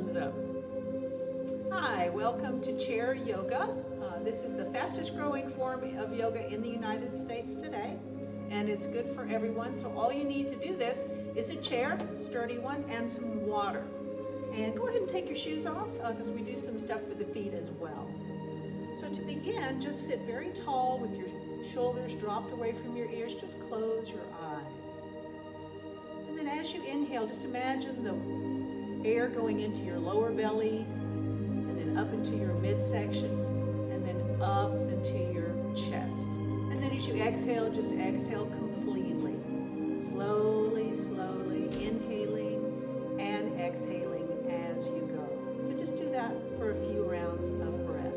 thumbs up. Hi, welcome to chair yoga. This is the fastest growing form of yoga in the United States today, and it's good for everyone. So all you need to do this is a chair, sturdy one, and some water. And go ahead and take your shoes off because we do some stuff for the feet as well. So to begin, just sit very tall with your shoulders dropped away from your ears. Just close your eyes. And then as you inhale, just imagine the air going into your lower belly, and then up into your midsection, and then up into your chest. And then as you exhale, just exhale completely. Slowly, slowly, inhaling and exhaling as you go. So just do that for a few rounds of breath.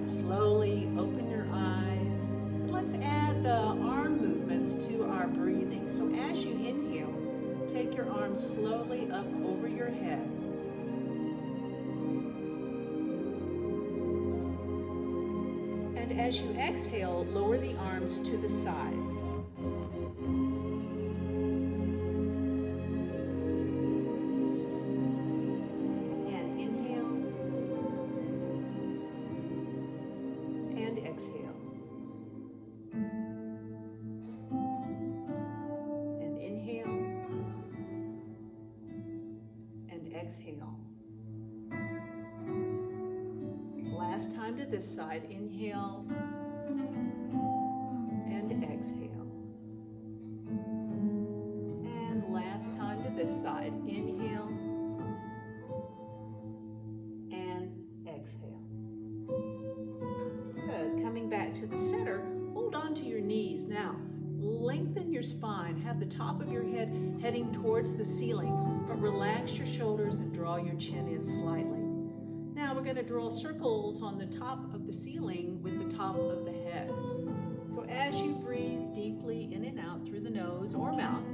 Slowly open your eyes. Let's add the arm movements to our breathing. So as you inhale, take your arms slowly up over your head. And as you exhale, lower the arms to the side. Exhale. And inhale. And exhale. Last time to this side. Inhale. And exhale. And last time to this side. Inhale. And exhale. Coming back to the center, hold on to your knees. Now, lengthen your spine. Have the top of your head heading towards the ceiling, but relax your shoulders and draw your chin in slightly. Now, we're going to draw circles on the top of the ceiling with the top of the head. So as you breathe deeply in and out through the nose or mouth,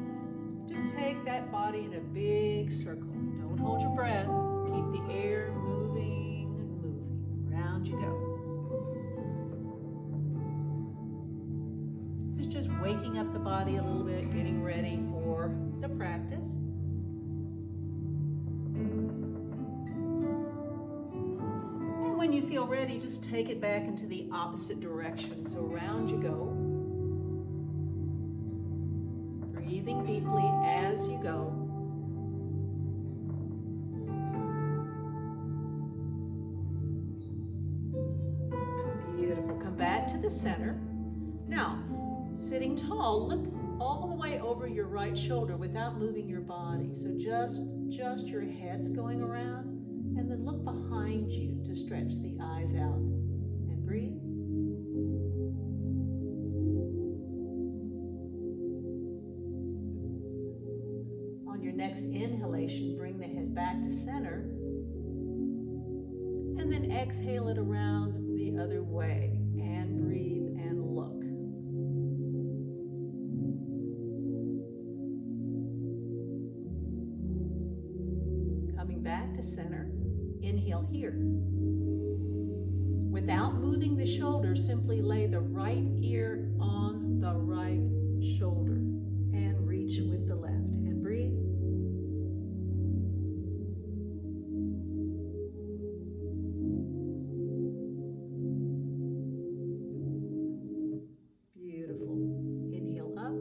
just take that body in a big circle. Don't hold your breath. Keep the air moving and moving. Round you go. Just waking up the body a little bit, getting ready for the practice. And when you feel ready, just take it back into the opposite direction. So round you go. Breathing deeply as you go. Beautiful. Come back to the center. Now, sitting tall, look all the way over your right shoulder without moving your body. So just your head's going around, and then look behind you to stretch the eyes out. And breathe. On your next inhalation, bring the head back to center, and then exhale it around the other way, and breathe and look. Back to center. Inhale here. Without moving the shoulder, simply lay the right ear on the right shoulder and reach with the left. And breathe. Beautiful. Inhale up.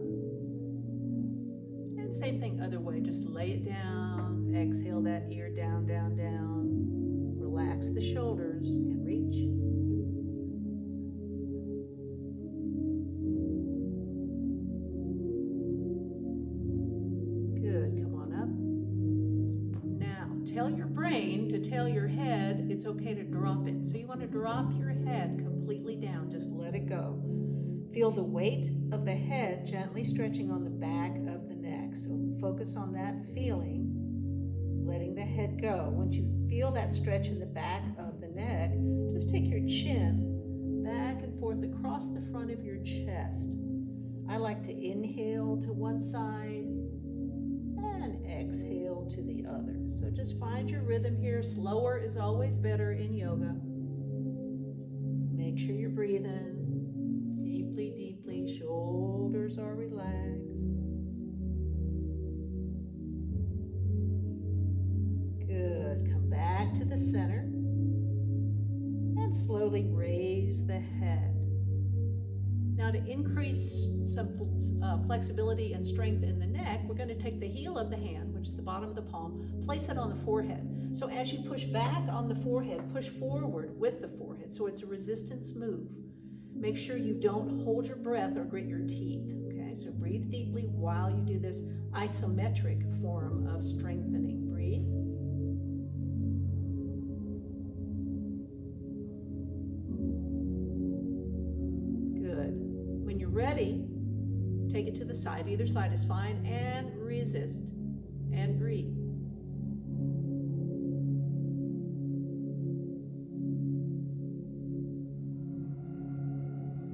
And same thing other way. Just lay it down. Exhale that ear down, down, down. Relax the shoulders and reach. Good, come on up. Now, tell your brain to tell your head it's okay to drop it. So you want to drop your head completely down. Just let it go. Feel the weight of the head gently stretching on the back of the neck. So focus on that feeling. Letting the head go. Once you feel that stretch in the back of the neck, just take your chin back and and forth across the front of your chest. I like to inhale to one side and exhale to the other. So just find your rhythm here. Slower is always better in yoga. Make sure you're breathing deeply, deeply. Shoulders are relaxed. Good. Come back to the center and slowly raise the head. Now, to increase some flexibility and strength in the neck, we're going to take the heel of the hand, which is the bottom of the palm, place it on the forehead. So as you push back on the forehead, push forward with the forehead. So it's a resistance move. Make sure you don't hold your breath or grit your teeth. Okay, so breathe deeply while you do this isometric form of strengthening. Breathe. Ready, take it to the side. Either side is fine, and resist and breathe.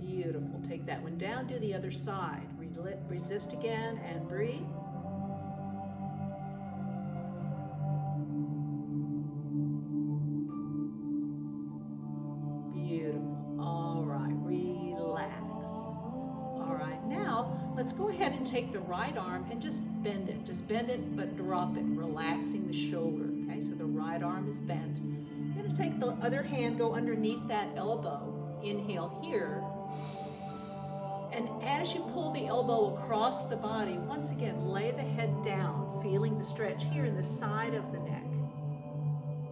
Beautiful. Take that one down, do the other side. Resist again and breathe. Beautiful. All right, relax. Now, let's go ahead and take the right arm and just bend it. Just bend it, but drop it, relaxing the shoulder. Okay, so the right arm is bent. You're going to take the other hand, go underneath that elbow. Inhale here. And as you pull the elbow across the body, once again, lay the head down, feeling the stretch here in the side of the neck.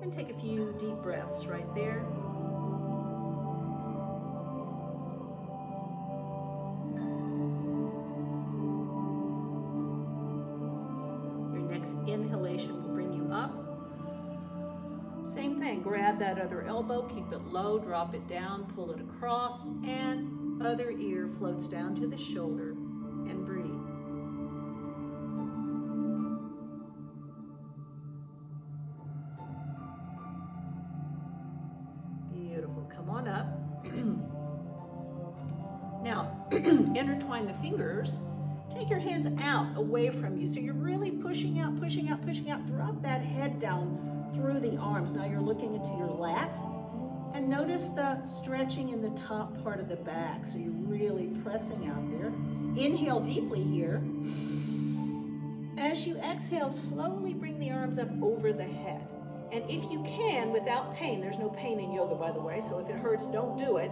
And take a few deep breaths right there. Inhalation will bring you up. Same thing, grab that other elbow, keep it low, drop it down, pull it across, and other ear floats down to the shoulder, and breathe. Beautiful, come on up. Now, intertwine the fingers. Take your hands out, away from you. So you're really pushing out, pushing out, pushing out. Drop that head down through the arms. Now you're looking into your lap. And notice the stretching in the top part of the back. So you're really pressing out there. Inhale deeply here. As you exhale, slowly bring the arms up over the head. And if you can, without pain, there's no pain in yoga, by the way, so if it hurts, don't do it.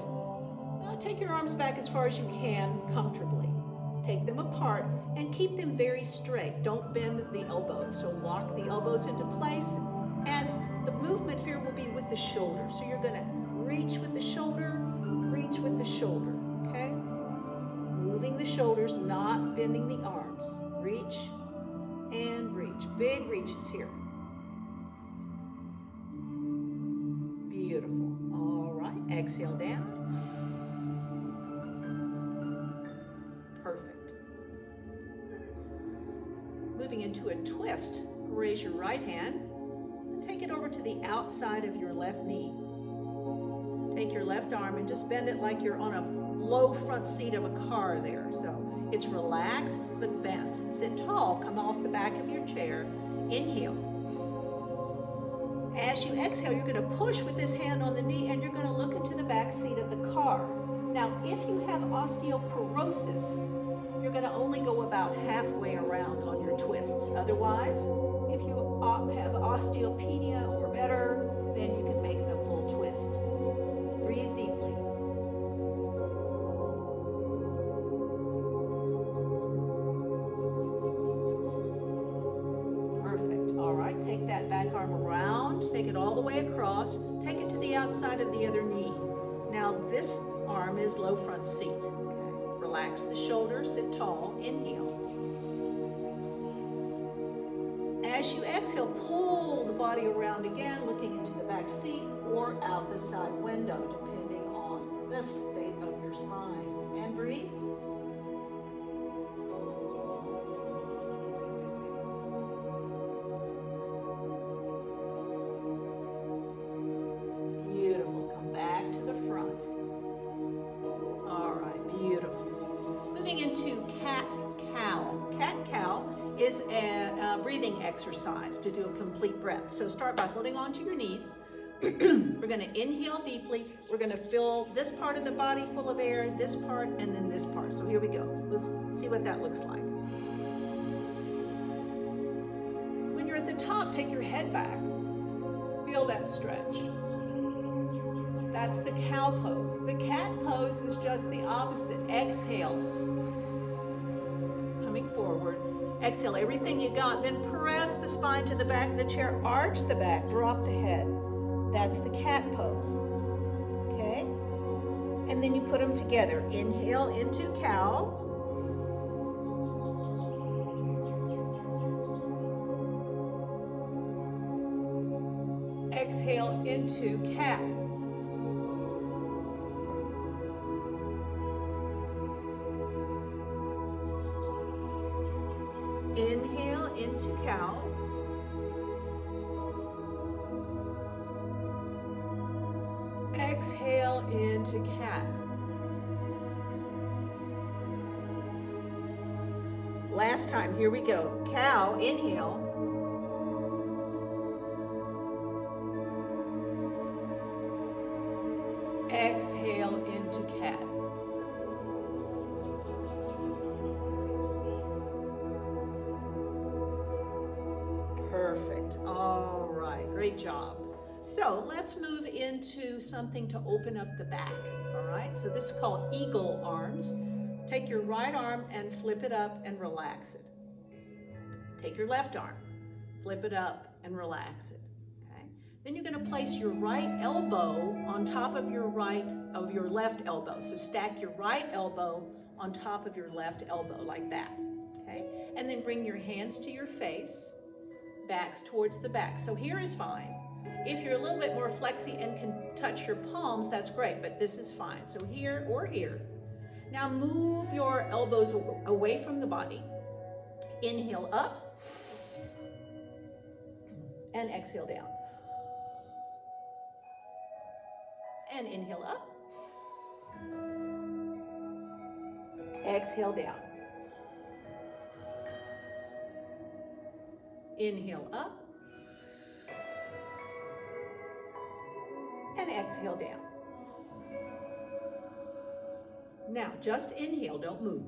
Take your arms back as far as you can comfortably. Take them apart and keep them very straight. Don't bend the elbows. So lock the elbows into place, and the movement here will be with the shoulder. So you're going to reach with the shoulder, reach with the shoulder, okay? Moving the shoulders, not bending the arms. Reach and reach. Big reaches here. Beautiful. All right, exhale down. Perfect. Moving into a twist, raise your right hand, take it over to the outside of your left knee. Take your left arm and just bend it like you're on a low front seat of a car there. So it's relaxed but bent. Sit tall, come off the back of your chair. Inhale. As you exhale, you're going to push with this hand on the knee and you're going to look into the back seat of the car. Now, if you have osteoporosis, you're going to only go about halfway around on your twists. Otherwise, if you have osteopenia or better, then you can make the full twist. Breathe deeply. Perfect. All right, take that back arm around, take it all the way across, take it to the outside of the other knee. Now, this arm is low front seat. Okay. Relax the shoulders, sit tall, inhale. As you exhale, pull the body around again, looking into the back seat or out the side window, depending on the state of your spine. And breathe. Beautiful. Come back to the front. moving into cat-cow. Cat-cow is a breathing exercise to do a complete breath. So start by holding onto your knees. We're going to inhale deeply. We're going to fill this part of the body full of air, this part, and then this part. So here we go. Let's see what that looks like. When you're at the top, take your head back. Feel that stretch. That's the cow pose. The cat pose is just the opposite. Exhale. Coming forward. Exhale everything you got. Then press the spine to the back of the chair. Arch the back. Drop the head. That's the cat pose. Okay? And then you put them together. Inhale into cow. Exhale into cat. Inhale into cow. Exhale into cat. Last time, here we go. Cow, inhale. Exhale into cat. Perfect. All right, great job. So let's move into something to open up the back. All right, so this is called eagle arms. Take your right arm and flip it up and relax it. Take your left arm, flip it up and relax it. Okay. Then you're going to place your right elbow on top of your left elbow. So stack your right elbow on top of your left elbow like that. Okay. And then bring your hands to your face, backs towards the back. So here is fine. If you're a little bit more flexy and can touch your palms, that's great, but this is fine. So here or here. Now move your elbows away from the body. Inhale up and exhale down. And inhale up. Exhale down. Inhale up. And exhale down. Now, just inhale, don't move.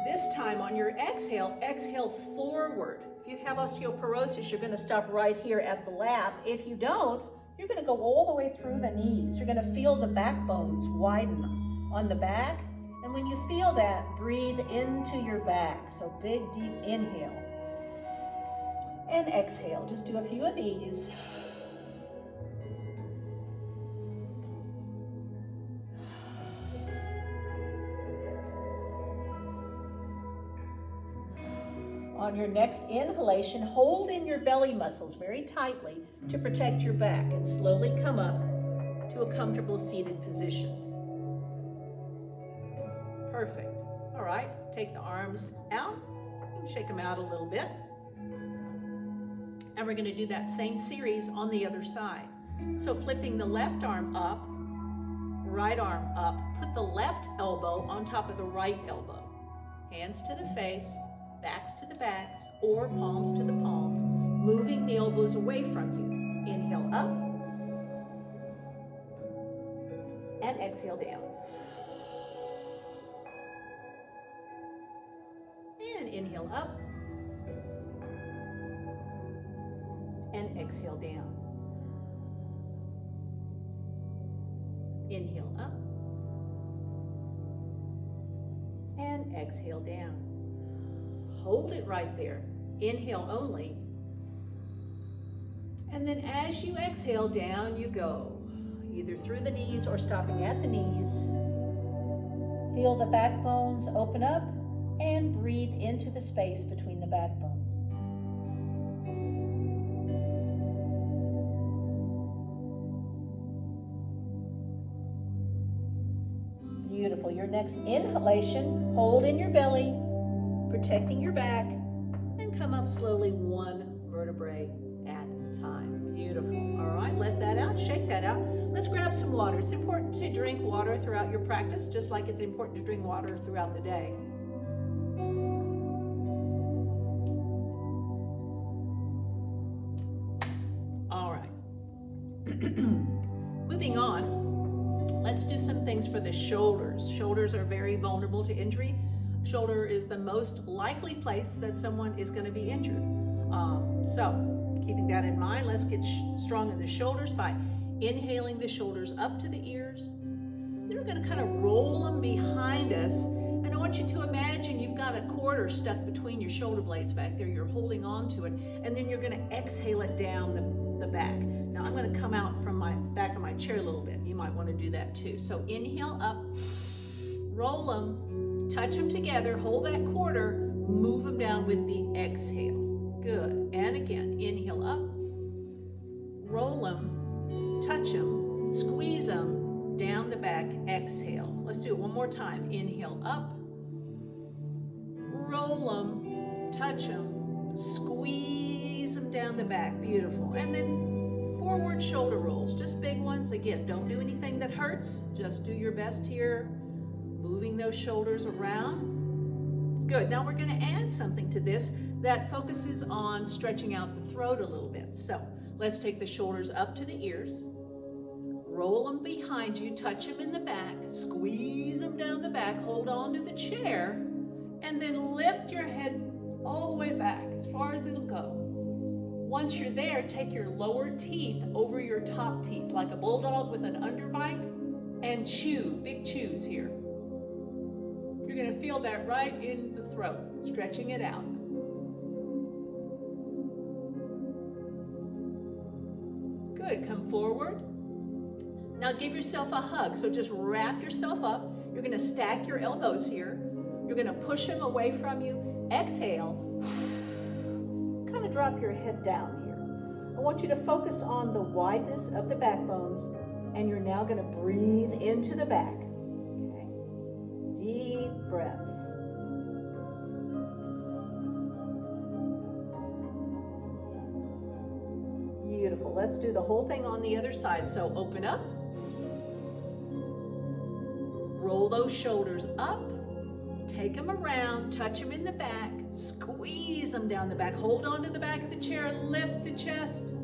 This time on your exhale, exhale forward. If you have osteoporosis, you're going to stop right here at the lap. If you don't, you're going to go all the way through the knees. You're going to feel the backbones widen on the back. And when you feel that, breathe into your back. So big, deep inhale. And exhale. Just do a few of these. On your next inhalation, hold in your belly muscles very tightly to protect your back and slowly come up to a comfortable seated position. Perfect. All right, take the arms out, shake them out a little bit. And we're going to do that same series on the other side. So flipping the left arm up, right arm up, put the left elbow on top of the right elbow. Hands to the face, backs to the backs, or palms to the palms, moving the elbows away from you. Inhale up, and exhale down. And inhale up, and exhale down. Inhale up, and exhale down. Hold it right there. Inhale only. And then as you exhale, down you go. Either through the knees or stopping at the knees. Feel the backbones open up and breathe into the space between the backbones. Beautiful. Your next inhalation, hold in your belly, protecting your back, and come up slowly one vertebrae at a time. Beautiful. All All right, let that out, shake that out. Let's grab some water. It's important to drink water throughout your practice, just like it's important to drink water throughout the day. All right. Moving on, let's do some things for the shoulders. Shoulders are very vulnerable to injury. Shoulder is the most likely place that someone is going to be injured. So keeping that in mind, let's get strong in the shoulders by inhaling the shoulders up to the ears. Then we're going to kind of roll them behind us. And I want you to imagine you've got a quarter stuck between your shoulder blades back there. You're holding on to it. And then you're going to exhale it down the back. Now I'm going to come out from my back of my chair a little bit. You might want to do that too. So inhale up, roll them, touch them together, hold that quarter, move them down with the exhale. Good. And again, inhale up, roll them, touch them, squeeze them, down the back, exhale. Let's do it one more time. Inhale up, roll them, touch them, squeeze them down the back. Beautiful. And then forward shoulder rolls, just big ones. Again, don't do anything that hurts. Just do your best here, moving those shoulders around. Good. Now we're going to add something to this that focuses on stretching out the throat a little bit. So let's take the shoulders up to the ears, roll them behind you, touch them in the back, squeeze them down the back, hold on to the chair, and then lift your head all the way back as far as it'll go. Once you're there, take your lower teeth over your top teeth like a bulldog with an underbite and chew, big chews here. You're going to feel that right in the throat, stretching it out. Good, come forward. Now give yourself a hug. So just wrap yourself up. You're going to stack your elbows here. You're going to push them away from you. Exhale. Kind of drop your head down here. I want you to focus on the wideness of the backbones, and you're now going to breathe into the back. Okay. Deep breaths. Beautiful. Let's do the whole thing on the other side. So open up. Roll those shoulders up. Take them around. Touch them in the back. Squeeze them down the back. Hold on to the back of the chair. Lift the chest.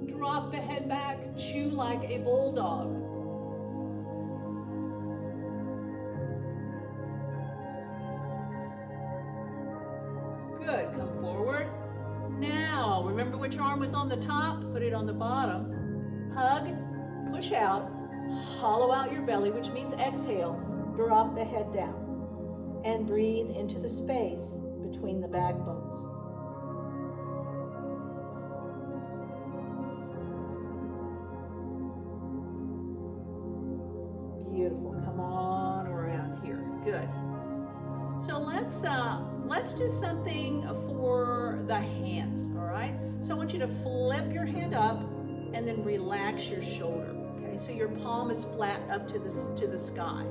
Drop the head back. Chew like a bulldog. Good. Come forward. Now, remember which arm was on the top? Put it on the bottom. Hug, push out, hollow out your belly, which means exhale. Drop the head down and breathe into the space between the backbones. Beautiful. Come on around here. Good. So let's do something for the hands, all right? So I want you to flip your hand up and then relax your shoulder, okay? So your palm is flat up to the sky.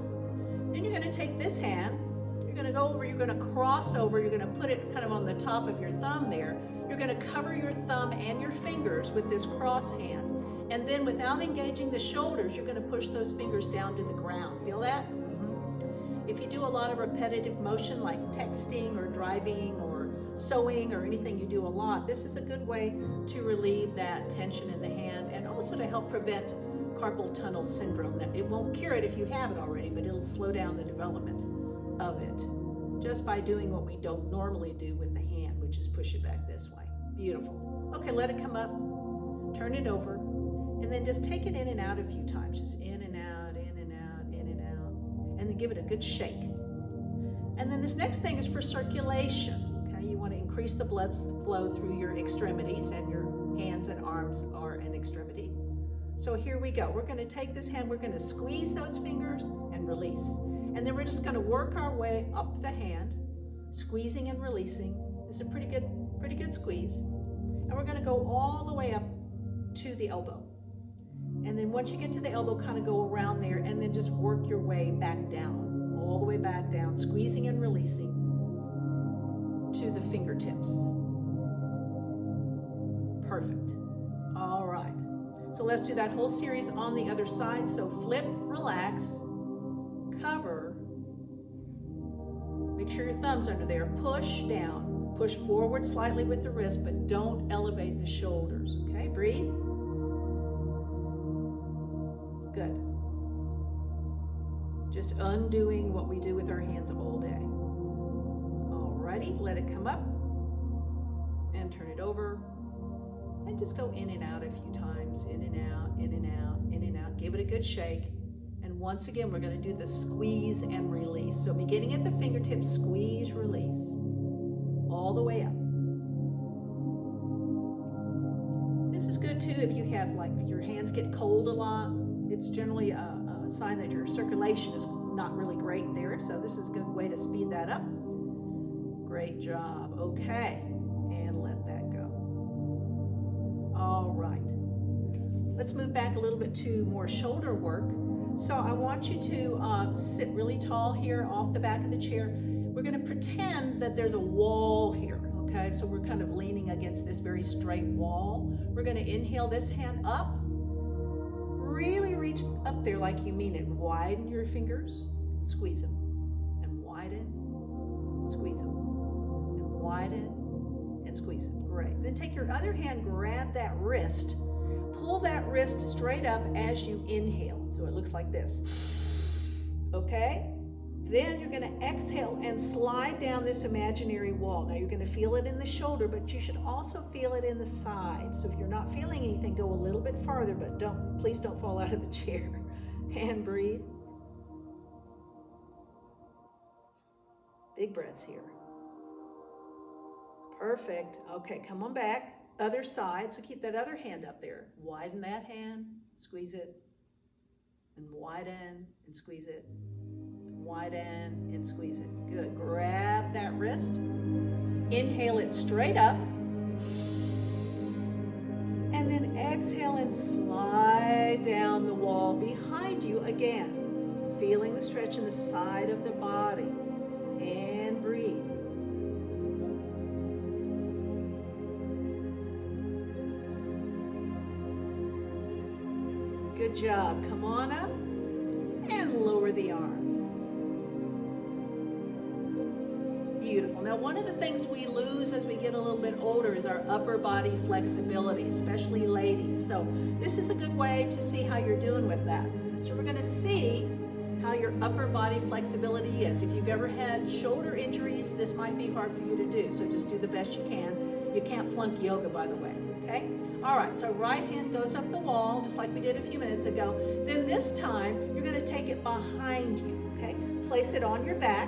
Then you're going to take this hand, you're going to go over, you're going to cross over, you're going to put it kind of on the top of your thumb there. You're going to cover your thumb and your fingers with this cross hand. And then without engaging the shoulders, you're going to push those fingers down to the ground. Feel that? If you do a lot of repetitive motion like texting or driving or sewing or anything you do a lot, this is a good way to relieve that tension in the hand and also to help prevent carpal tunnel syndrome. Now, it won't cure it if you have it already, but it'll slow down the development of it just by doing what we don't normally do with the hand, which is push it back this way. Beautiful. Okay, let it come up, turn it over, and then just take it in and out a few times. Just in and out, in and out, in and out. And then give it a good shake. And then this next thing is for circulation. Okay, you want to increase the blood flow through your extremities, and your hands and arms are an extremity. So here we go. We're going to take this hand, we're going to squeeze those fingers and release. And then we're just going to work our way up the hand, squeezing and releasing. It's a pretty good squeeze. And we're going to go all the way up to the elbow. And then once you get to the elbow, kind of go around there and then just work your way back down, all the way back down, squeezing and releasing to the fingertips. Perfect. All right. So let's do that whole series on the other side. So flip, relax, cover. Make sure your thumb's under there. Push down. Push forward slightly with the wrist, but don't elevate the shoulders. Okay, breathe. Good. Just undoing what we do with our hands all day. Alrighty, let it come up and turn it over. And just go in and out a few times, in and out, in and out, in and out. Give it a good shake. And once again, we're going to do the squeeze and release. So beginning at the fingertips, squeeze, release, all the way up. This is good too if you have, like, your hands get cold a lot. It's generally a sign that your circulation is not really great there. So this is a good way to speed that up. Great job. Okay. And let that go. All right. Let's move back a little bit to more shoulder work. So I want you to sit really tall here off the back of the chair. We're going to pretend that there's a wall here, okay? So we're kind of leaning against this very straight wall. We're going to inhale this hand up. Really reach up there like you mean it. Widen your fingers, squeeze them, and widen, squeeze them, and widen, and squeeze them. Great. Then take your other hand, grab that wrist, pull that wrist straight up as you inhale. So it looks like this. Okay? Then you're going to exhale and slide down this imaginary wall. Now you're going to feel it in the shoulder, but you should also feel it in the side. So if you're not feeling anything, go a little bit farther, but please don't fall out of the chair. And breathe. Big breaths here. Perfect. Okay, come on back. Other side. So keep that other hand up there. Widen that hand, squeeze it, and widen and squeeze it. Widen and squeeze it. Good. Grab that wrist. Inhale it straight up. And then exhale and slide down the wall behind you again. Feeling the stretch in the side of the body. And breathe. Good job. Come on up and lower the arms. Beautiful. Now, one of the things we lose as we get a little bit older is our upper body flexibility, especially ladies. So this is a good way to see how you're doing with that. So we're going to see how your upper body flexibility is. If you've ever had shoulder injuries, this might be hard for you to do. So just do the best you can. You can't flunk yoga, by the way. Okay? All right, so right hand goes up the wall, just like we did a few minutes ago. Then this time, you're going to take it behind you, okay? Place it on your back,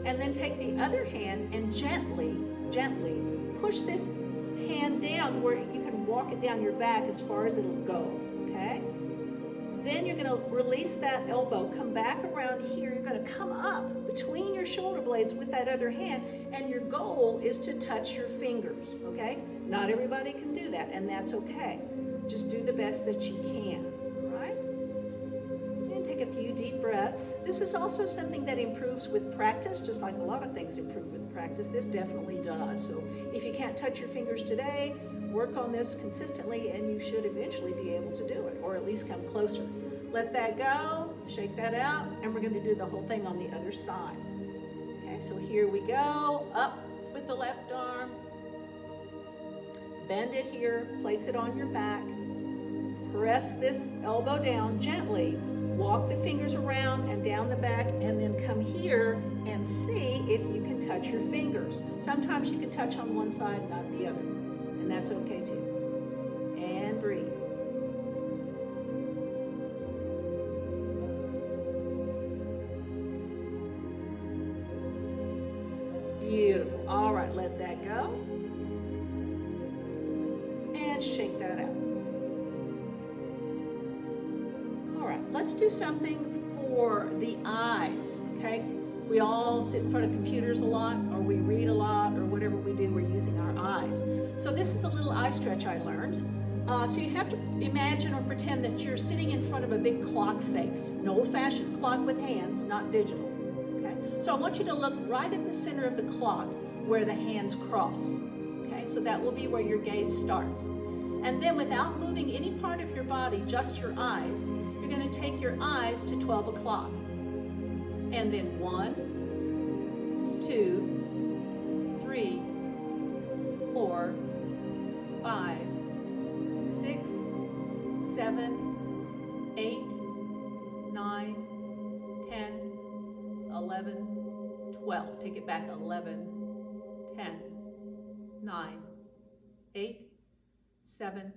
and then take the other hand and gently push this hand down where you can walk it down your back as far as it'll go, okay? Then you're going to release that elbow, come back around here. You're going to come up between your shoulder blades with that other hand, and your goal is to touch your fingers, okay? Not everybody can do that, and that's okay. Just do the best that you can, all right? And take a few deep breaths. This is also something that improves with practice, just like a lot of things improve with practice. This definitely does. So if you can't touch your fingers today, work on this consistently, and you should eventually be able to do it, or at least come closer. Let that go, shake that out, and we're going to do the whole thing on the other side. Okay, so here we go. Up with the left arm. Bend it here, place it on your back. Press this elbow down gently. Walk the fingers around and down the back, and then come here and see if you can touch your fingers. Sometimes you can touch on one side, not the other. And that's okay too. And breathe. Beautiful. All right, let that go. And shake that out. All right, let's do something for the eyes, okay? We all sit in front of computers a lot, or we read a lot, or whatever we do, we're using our eyes. So this is a little eye stretch I learned. So you have to imagine or pretend that you're sitting in front of a big clock face, an old-fashioned clock with hands, not digital, okay? So I want you to look right at the center of the clock where the hands cross, okay? So that will be where your gaze starts. And then without moving any part of your body, just your eyes, you're going to take your eyes to 12 o'clock. And then 1, 2, 3, 4, 5, 6, 7, 8, 9, 10, 11, 12. Take it back. 11, 10, 9, 8, 7,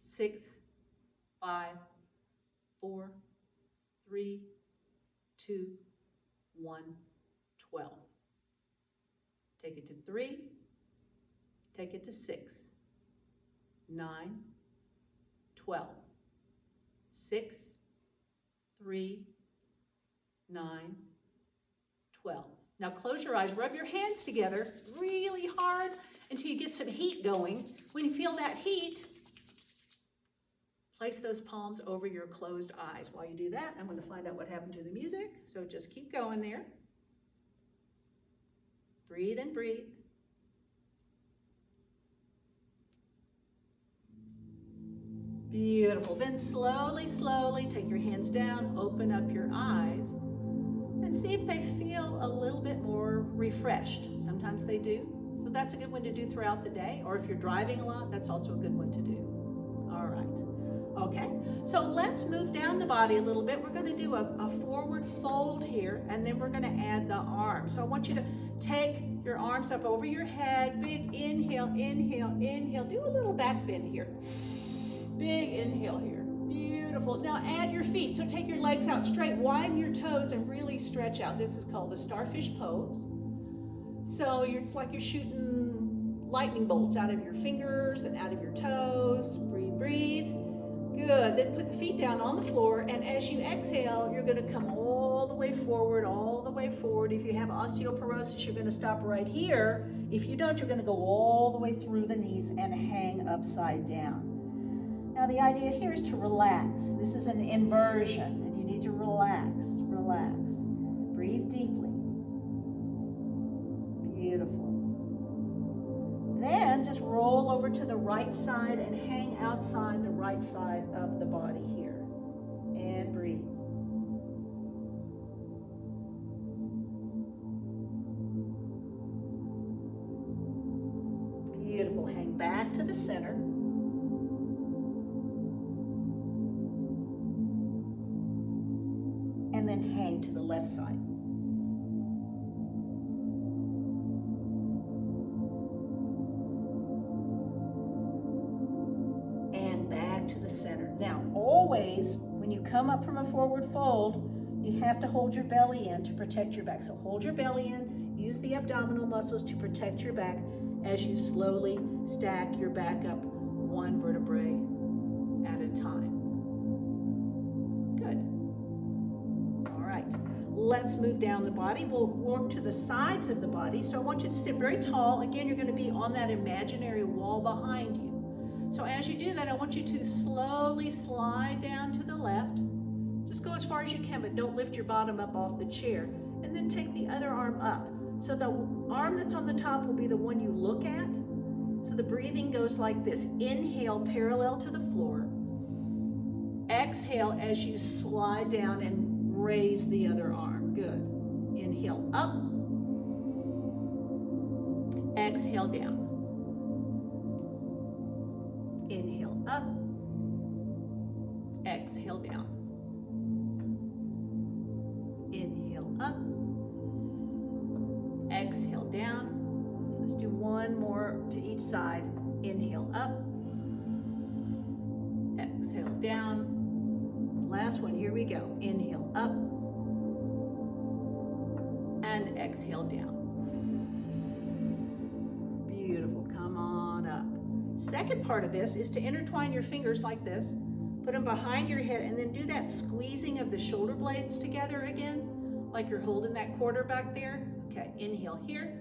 6, 5, 4, 3, 2, 1, 12. Take it to 3, take it to 6, 9, 12, 6, 3, 9, 12. Now close your eyes, rub your hands together really hard until you get some heat going. When you feel that heat, place those palms over your closed eyes. While you do that, I'm going to find out what happened to the music. So just keep going there. Breathe and breathe. Beautiful. Then slowly, slowly take your hands down, open up your eyes, and see if they feel a little bit more refreshed. Sometimes they do. So that's a good one to do throughout the day. Or if you're driving a lot, that's also a good one to do. All right. Okay. So let's move down the body a little bit. We're going to do a forward fold here, and then we're going to add the arms. So I want you to take your arms up over your head. Big inhale, inhale, inhale. Do a little back bend here. Big inhale here. Beautiful. Now add your feet. So take your legs out straight, widen your toes, and really stretch out. This is called the starfish pose. So it's like you're shooting lightning bolts out of your fingers and out of your toes. Breathe, breathe. Good. Then put the feet down on the floor, and as you exhale, you're going to come all the way forward, all the way forward. If you have osteoporosis, you're going to stop right here. If you don't, you're going to go all the way through the knees and hang upside down. Now the idea here is to relax. This is an inversion, and you need to relax, relax. Breathe deeply. Beautiful. Then just roll over to the right side and hang outside the right side of the body here. And breathe. Beautiful. Hang back to the center. And then hang to the left side. And back to the center. Now, always, when you come up from a forward fold, you have to hold your belly in to protect your back. So hold your belly in, use the abdominal muscles to protect your back as you slowly stack your back up one vertebrae at a time. Good. Let's move down the body. We'll work to the sides of the body. So I want you to sit very tall. Again, you're going to be on that imaginary wall behind you. So as you do that, I want you to slowly slide down to the left. Just go as far as you can, but don't lift your bottom up off the chair. And then take the other arm up. So the arm that's on the top will be the one you look at. So the breathing goes like this. Inhale parallel to the floor. Exhale as you slide down and raise the other arm. Good. Inhale up. Exhale down. Inhale up. Exhale down. Inhale up. Exhale down. Let's do one more to each side. Inhale up. Exhale down. Last one, here we go. Inhale up and exhale down. Beautiful, come on up. Second part of this is to intertwine your fingers like this, put them behind your head, and then do that squeezing of the shoulder blades together again, like you're holding that quarter back there. Okay, inhale here.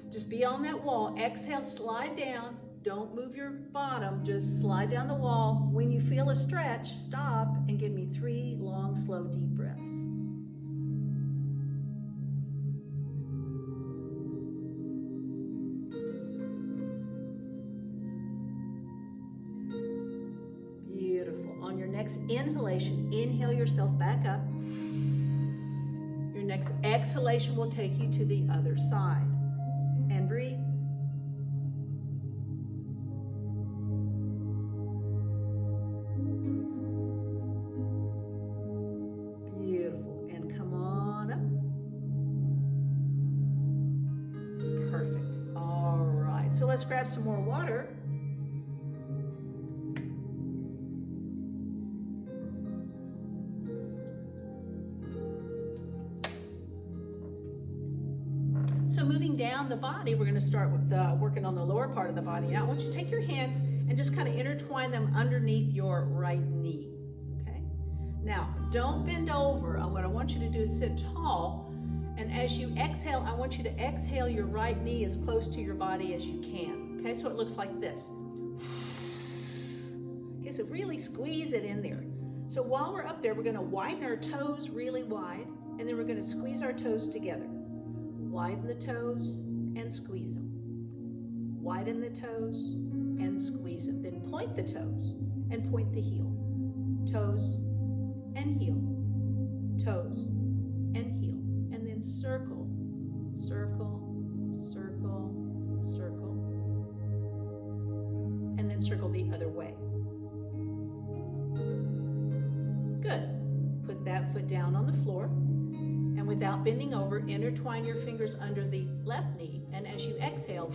Just be on that wall. Exhale, slide down. Don't move your bottom, just slide down the wall. When you feel a stretch, stop and give me 3 long, slow, deep breaths. inhalation, inhale yourself back up. Your next exhalation will take you to the other side. And breathe. Beautiful. And come on up. Perfect. All right. So let's grab some more water. So moving down the body, we're going to start with working on the lower part of the body. Now I want you to take your hands and just kind of intertwine them underneath your right knee. Okay. Now don't bend over. What I want you to do is sit tall, and as you exhale, I want you to exhale your right knee as close to your body as you can. Okay, so it looks like this. Okay, so really squeeze it in there. So while we're up there, we're going to widen our toes really wide, and then we're going to squeeze our toes together. Widen the toes and squeeze them. Widen the toes and squeeze them. Then point the toes and point the heel. Toes and heel. Toes and heel. And then circle, circle, circle, circle. And then circle the other way. Good. Put that foot down on the floor. And without bending over, intertwine your fingers under the left knee. And as you exhale,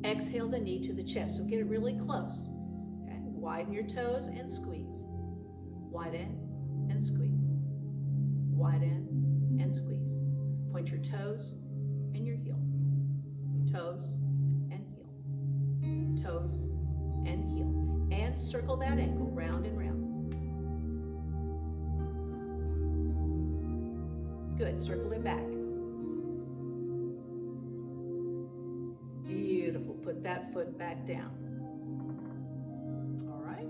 exhale the knee to the chest. So get it really close. Okay? Widen your toes and squeeze. Widen and squeeze. Widen and squeeze. Point your toes and your heel. Toes and heel. Toes and heel. And circle that ankle round and round. Good, circle it back. Beautiful, put that foot back down. All right,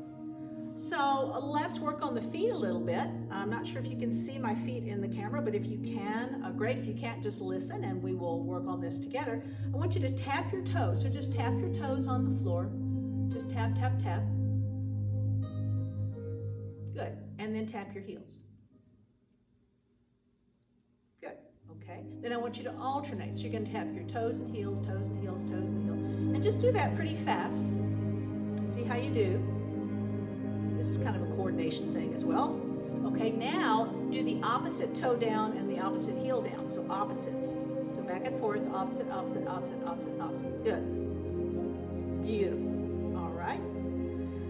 so let's work on the feet a little bit. I'm not sure if you can see my feet in the camera, but if you can, great. If you can't, just listen and we will work on this together. I want you to tap your toes, so just tap your toes on the floor. Just tap, tap, tap. Good, and then tap your heels. Okay, then I want you to alternate. So you're going to tap your toes and heels, toes and heels, toes and heels. And just do that pretty fast. See how you do. This is kind of a coordination thing as well. Okay, now do the opposite toe down and the opposite heel down. So opposites. So back and forth, opposite, opposite, opposite, opposite, opposite. Good. Beautiful. All right.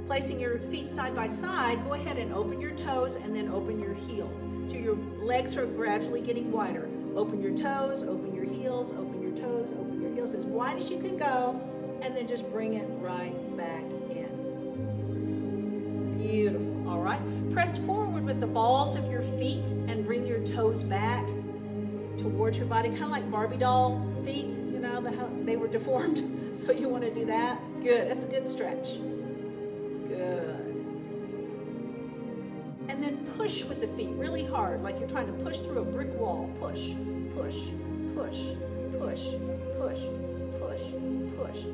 Placing your feet side by side, go ahead and open your toes and then open your heels. So your legs are gradually getting wider. Open your toes, open your heels, open your toes, open your heels as wide as you can go, and then just bring it right back in. Beautiful, all right? Press forward with the balls of your feet and bring your toes back towards your body, kind of like Barbie doll feet, you know, they were deformed, so you want to do that. Good, that's a good stretch. Good. And then push with the feet really hard, like you're trying to push through a brick wall. Push, push, push, push, push, push, push.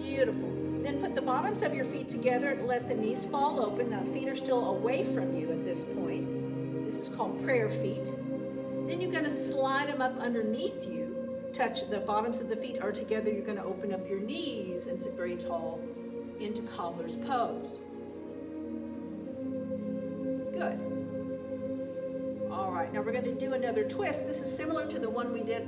Beautiful. Then put the bottoms of your feet together and let the knees fall open. Now, feet are still away from you at this point. This is called prayer feet. Then you're going to slide them up underneath you. Touch the bottoms of the feet are together. You're going to open up your knees and sit very tall into cobbler's pose. Good. All right, now we're going to do another twist. This is similar to the one we did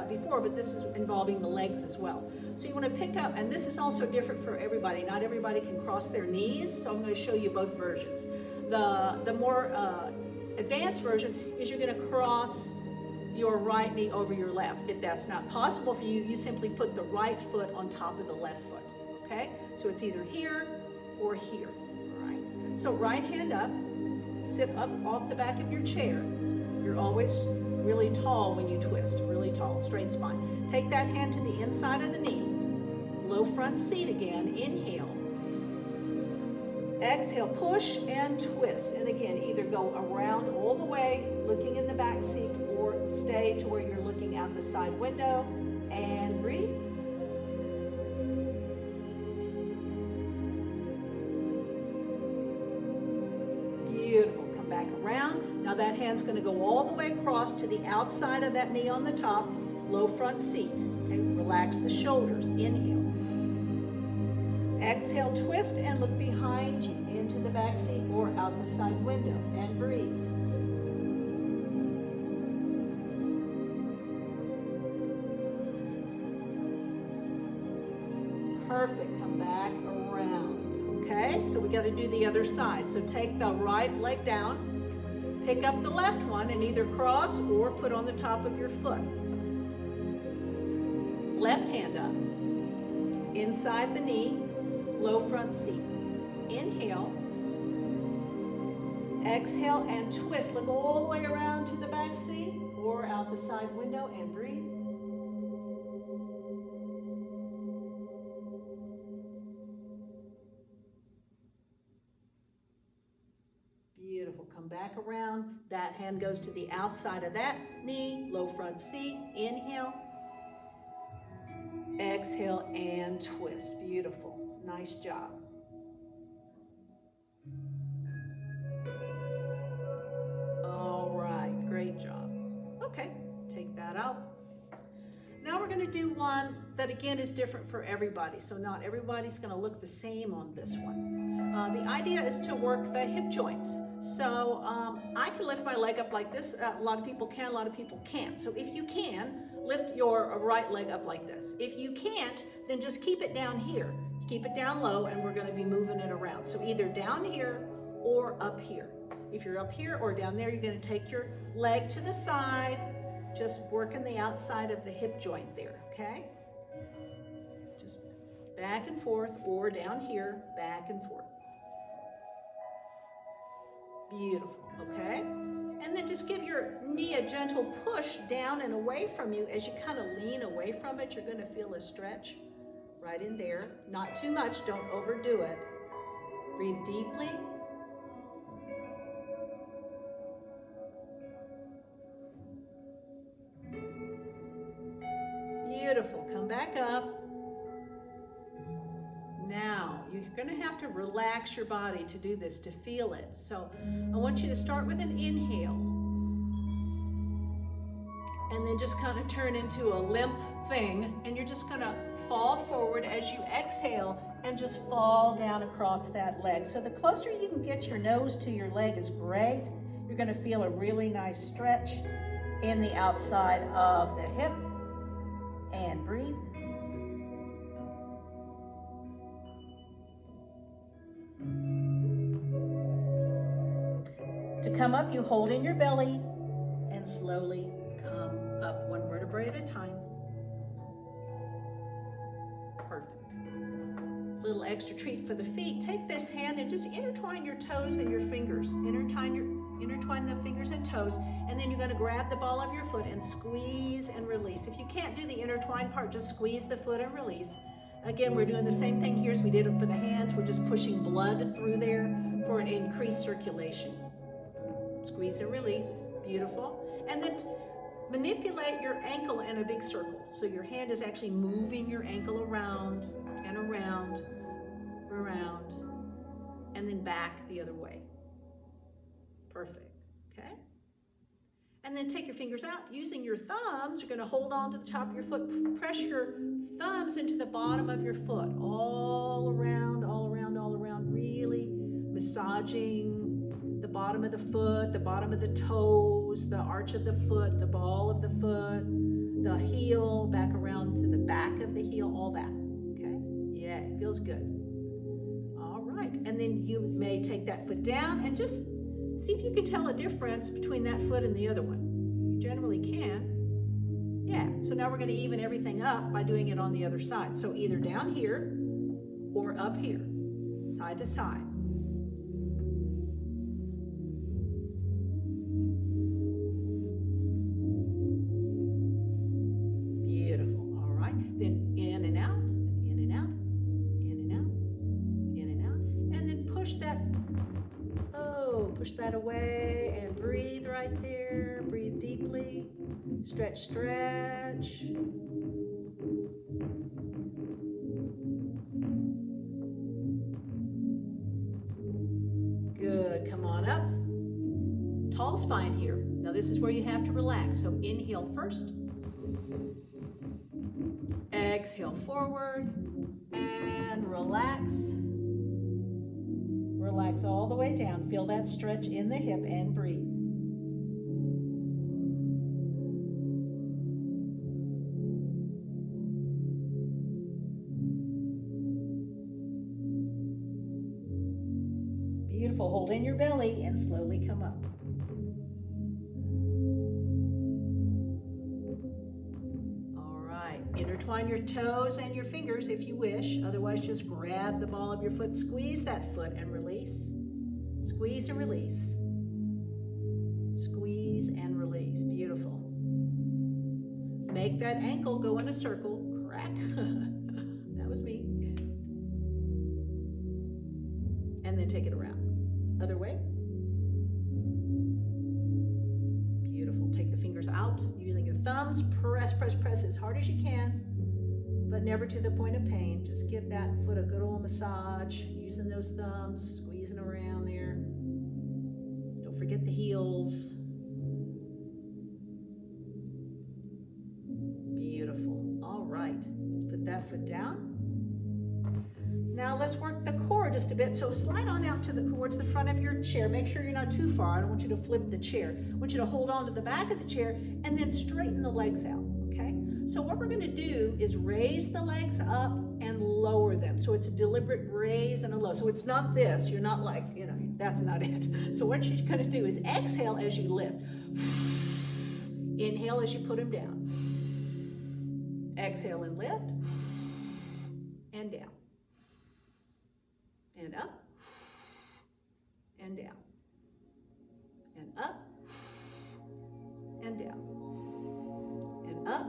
before, but this is involving the legs as well. So you want to pick up, and this is also different for everybody. Not everybody can cross their knees, so I'm going to show you both versions. The more advanced version is you're going to cross your right knee over your left. If that's not possible for you, you simply put the right foot on top of the left foot. Okay? So it's either here or here. All right? So right hand up. Sit up off the back of your chair. You're always really tall when you twist, really tall, straight spine. Take that hand to the inside of the knee. Low front seat again. Inhale. Exhale, push and twist. And again, either go around all the way, looking in the back seat, or stay to where you're looking out the side window. And breathe. around. Now that hand's going to go all the way across to the outside of that knee on the top, low front seat. Okay, relax the shoulders. Inhale. Exhale, twist and look behind you into the back seat or out the side window and breathe. Perfect. Come back around. Okay, so we got to do the other side. So take the right leg down, pick up the left one and either cross or put on the top of your foot. Left hand up, inside the knee, low front seat. Inhale. Exhale and twist. Look all the way around to the back seat or out the side window and breathe. Beautiful. Come back around. That hand goes to the outside of that knee, low front seat. Inhale. Exhale and twist. Beautiful. Nice job. All right. Great job. Okay. Take that out. Now we're going to do one that again is different for everybody. So not everybody's going to look the same on this one. The idea is to work the hip joints. So I can lift my leg up like this. A lot of people can, a lot of people can't. So if you can, lift your right leg up like this. If you can't, then just keep it down here. Keep it down low and we're going to be moving it around. So either down here or up here. If you're up here or down there, you're going to take your leg to the side, just working the outside of the hip joint there, okay? Just back and forth or down here, back and forth. Beautiful, okay? And then just give your knee a gentle push down and away from you. As you kind of lean away from it, you're going to feel a stretch right in there. Not too much, don't overdo it. Breathe deeply. Beautiful, come back up. Now, you're going to have to relax your body to do this, to feel it. So I want you to start with an inhale. And then just kind of turn into a limp thing. And you're just going to fall forward as you exhale and just fall down across that leg. So the closer you can get your nose to your leg is great. You're going to feel a really nice stretch in the outside of the hip. And breathe. To come up, you hold in your belly and slowly come up one vertebrae at a time. Perfect. Little extra treat for the feet. Take this hand and just intertwine your toes and your fingers. Intertwine the fingers and toes, and then you're going to grab the ball of your foot and squeeze and release. If you can't do the intertwine part, just squeeze the foot and release. Again, we're doing the same thing here as we did it for the hands. We're just pushing blood through there for an increased circulation. Squeeze and release. Beautiful. And then manipulate your ankle in a big circle. So your hand is actually moving your ankle around and around, around, and then back the other way. Perfect, okay? And then take your fingers out. Using your thumbs, you're going to hold on to the top of your foot. Press your thumbs into the bottom of your foot, all around, all around, all around, really massaging the bottom of the foot, the bottom of the toes, the arch of the foot, the ball of the foot, the heel, back around to the back of the heel, all that, okay? Yeah, it feels good. All right, and then you may take that foot down and just see if you can tell a difference between that foot and the other one. You generally can. Yeah, so now we're going to even everything up by doing it on the other side. So either down here or up here, side to side. Beautiful. All right. Then in and out, in and out, in and out, in and out. And then push that away and breathe right there. Breathe deeply. Stretch, stretch. Good. Come on up. tall spine here. Now this is where you have to relax. So inhale first. Exhale forward and relax. Relax all the way down. Feel that stretch in the hip and breathe. Beautiful. Hold in your belly and slowly come up. Intertwine your toes and your fingers if you wish. Otherwise, just grab the ball of your foot, squeeze that foot and release. Squeeze and release. Squeeze and release. Beautiful. Make that ankle go in a circle. Crack. That was me. And then take it around. Other way. Beautiful. Take the fingers out using your thumbs. Press, press, press as hard as you can, but never to the point of pain. Just give that foot a good old massage using those thumbs, squeezing around there. Don't forget the heels. Beautiful. All right, let's put that foot down. Now let's work the core just a bit. So slide on out towards the front of your chair. Make sure you're not too far. I don't want you to flip the chair. I want you to hold on to the back of the chair and then straighten the legs out, okay? So what we're gonna do is raise the legs up and lower them. So it's a deliberate raise and a low. So it's not this, you're not like, you know, that's not it. So what you're gonna do is exhale as you lift. Inhale as you put them down. Exhale and lift, and down. And up, and down, and up, and down, and up,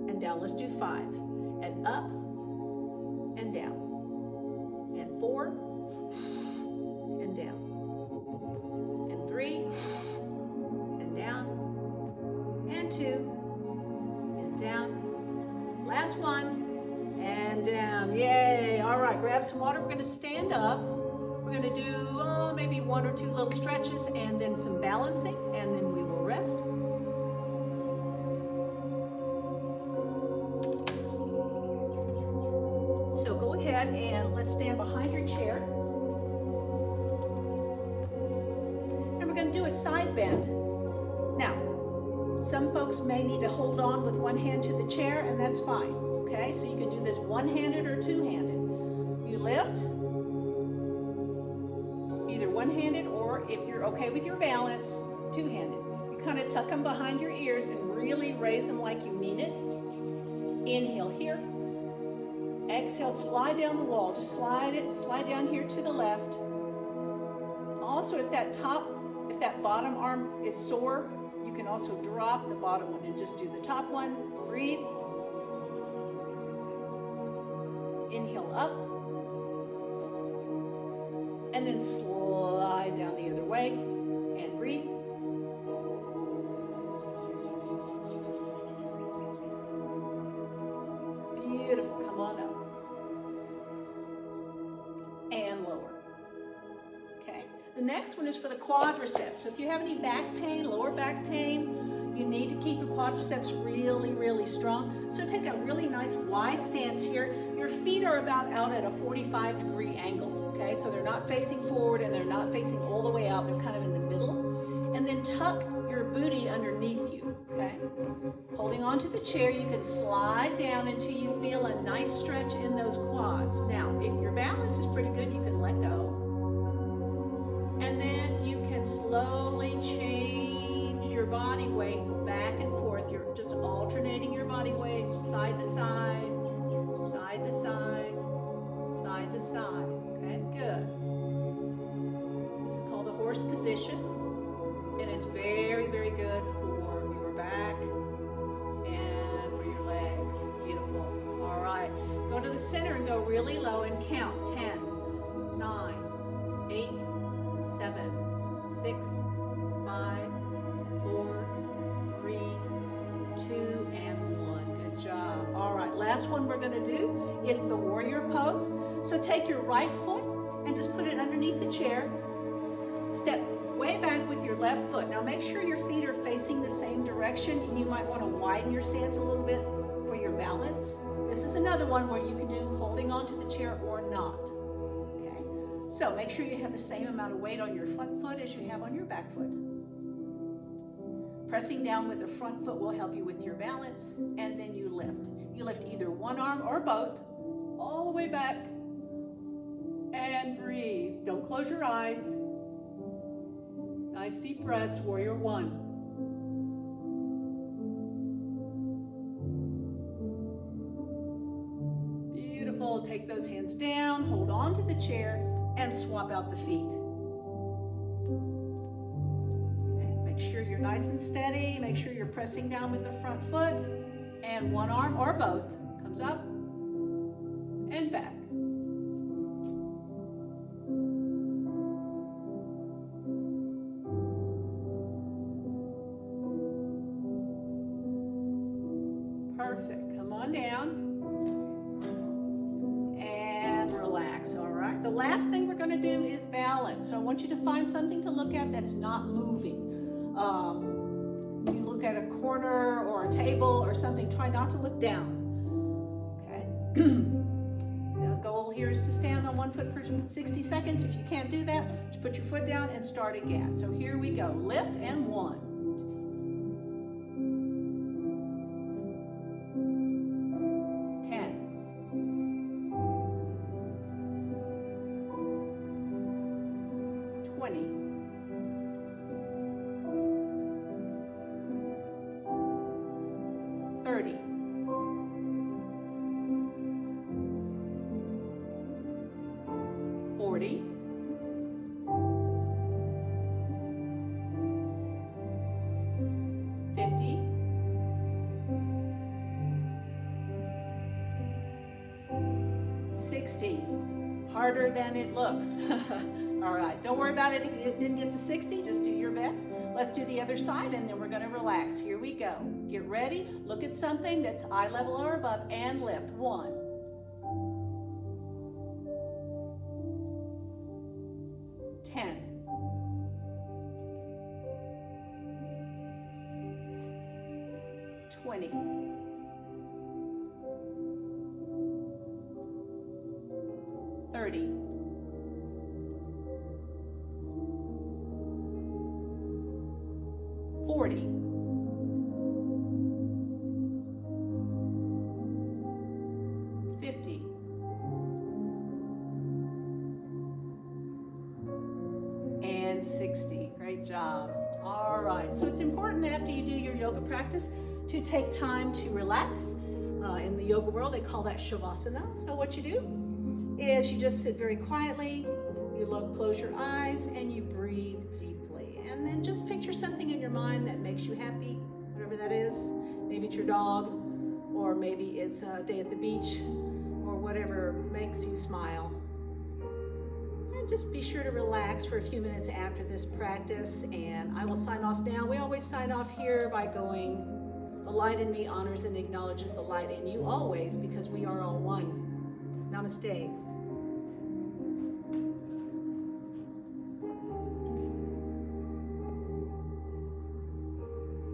and down. Let's do 5, and up, and down, and 4, and down, and 3, and down, and 2, and down. Last one. And down. Yay. All right, grab some water. We're going to stand up. We're going to do maybe 1 or 2 little stretches and then some balancing, and then we will rest. So go ahead and let's stand behind your chair. And we're going to do a side bend. Now, some folks may need to hold on with one hand to the chair, and that's fine. Okay, so you can do this one-handed or two-handed. You lift, either one-handed or if you're okay with your balance, two-handed. You kind of tuck them behind your ears and really raise them like you mean it. Inhale here. Exhale, slide down the wall. Just slide it, slide down here to the left. Also, if that bottom arm is sore, you can also drop the bottom one and just do the top one. Breathe. Inhale up, and then slide down the other way, and breathe. Beautiful, come on up. And lower. Okay, the next one is for the quadriceps. So if you have any back pain, lower back pain, you need to keep your quadriceps really, really strong. So take a really nice wide stance here. Your feet are about out at a 45-degree angle, okay? So they're not facing forward and they're not facing all the way out. They're kind of in the middle. And then tuck your booty underneath you, okay? Holding onto the chair, you can slide down until you feel a nice stretch in those quads. Now, if your balance is pretty good, you can let go. And then you can slowly change your body weight back and forth. You're just alternating your body weight side to side, side to side, side to side. Okay, good. This is called the horse position, and it's very, very good for your back and for your legs. Beautiful. All right, go to the center and go really low and count 10, 9, 8, 7, 6, 5, 4, 3, 2, and 1. Good job. All right, last one we're going to do is the warrior pose. So take your right foot and just put it underneath the chair. Step way back with your left foot. Now make sure your feet are facing the same direction, and you might want to widen your stance a little bit for your balance. This is another one where you can do holding onto the chair or not. Okay, so make sure you have the same amount of weight on your front foot as you have on your back foot. Pressing down with the front foot will help you with your balance, and then you lift. You lift either one arm or both, all the way back, and breathe. Don't close your eyes. Nice deep breaths, warrior one. Beautiful, take those hands down, hold on to the chair, and swap out the feet. Make sure you're nice and steady. Make sure you're pressing down with the front foot, and one arm or both comes up and back. Perfect. Come on down and relax. All right. The last thing we're going to do is balance. So I want you to find something to look at that's not moving. You look at a corner or a table or something, try not to look down. Okay. The goal here is to stand on one foot for 60 seconds. If you can't do that, just put your foot down and start again. So here we go. Lift and 1. 20, 30, 40, 50, 60. Harder than it looks. All right, don't worry about it if you didn't get to 60, just do your best. Let's do the other side, and then we're gonna relax. Here we go. Get ready, look at something that's eye level or above, and lift. 1, 10, 20, 30, 40, 50, 60. Great job. All right, so it's important after you do your yoga practice to take time to relax. In the yoga world, they call that shavasana. So what you do is you just sit very quietly, you close your eyes, and you breathe deeply. And then just picture something in your mind that makes you happy, whatever that is. Maybe it's your dog, or maybe it's a day at the beach, or whatever makes you smile. And just be sure to relax for a few minutes after this practice, and I will sign off now. We always sign off here by going, the light in me honors and acknowledges the light in you always, because we are all one. Namaste.